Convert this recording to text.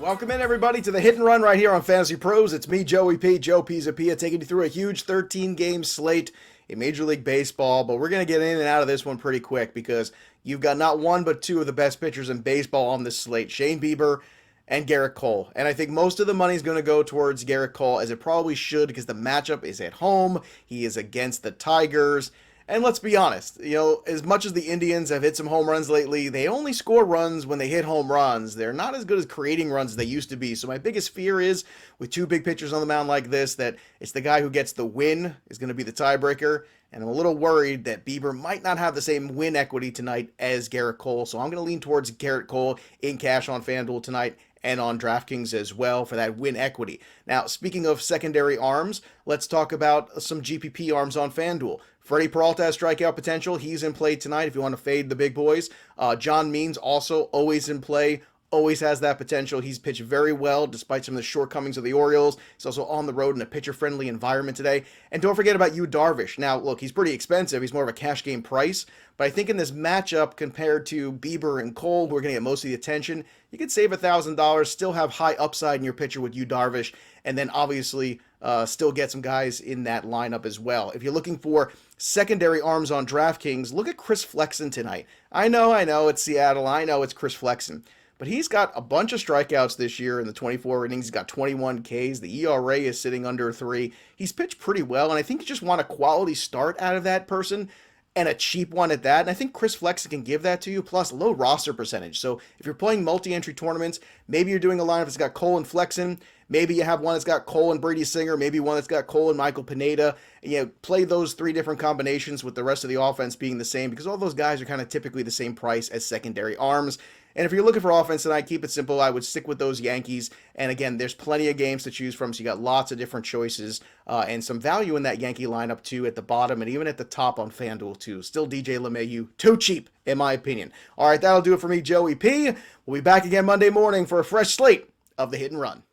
Welcome in, everybody, to the Hit and Run right here on Fantasy Pros. It's me, Joe Pisapia, taking you through a huge 13-game slate in Major League Baseball. But we're going to get in and out of this one pretty quick because you've got not one but two of the best pitchers in baseball on this slate, Shane Bieber and Garrett Cole. And I think most of the money is going to go towards Garrett Cole, as it probably should, because the matchup is at home. He is against the Tigers. And let's be honest, as much as the Indians have hit some home runs lately, they only score runs when they hit home runs. They're not as good as creating runs as they used to be. So my biggest fear is, with two big pitchers on the mound like this, that it's the guy who gets the win is going to be the tiebreaker. And I'm a little worried that Bieber might not have the same win equity tonight as Garrett Cole. So I'm going to lean towards Garrett Cole in cash on FanDuel tonight and on DraftKings as well for that win equity. Now, speaking of secondary arms, let's talk about some GPP arms on FanDuel. Freddie Peralta has strikeout potential. He's in play tonight if you want to fade the big boys. John Means also always in play. Always has that potential. He's pitched very well despite some of the shortcomings of the Orioles. He's also on the road in a pitcher-friendly environment today. And don't forget about Yu Darvish. Now, look, he's pretty expensive. He's more of a cash game price. But I think in this matchup, compared to Bieber and Cole, who are going to get most of the attention, you could save $1,000, still have high upside in your pitcher with Yu Darvish, and then obviously still get some guys in that lineup as well. If you're looking for secondary arms on DraftKings, look at Chris Flexen tonight. I know, it's Seattle. I know it's Chris Flexen. But he's got a bunch of strikeouts this year in the 24 innings. He's got 21 Ks. The ERA is sitting under 3. He's pitched pretty well, and I think you just want a quality start out of that person and a cheap one at that. And I think Chris Flexen can give that to you, plus low roster percentage. So if you're playing multi-entry tournaments, maybe you're doing a lineup that's got Cole and Flexen. Maybe you have one that's got Cole and Brady Singer. Maybe one that's got Cole and Michael Pineda. And, play those three different combinations with the rest of the offense being the same, because all those guys are kind of typically the same price as secondary arms. And if you're looking for offense tonight, keep it simple. I would stick with those Yankees. And again, there's plenty of games to choose from, so you got lots of different choices and some value in that Yankee lineup too at the bottom and even at the top on FanDuel too. Still DJ LeMahieu, too cheap in my opinion. All right, that'll do it for me, Joey P. We'll be back again Monday morning for a fresh slate of the Hit and Run.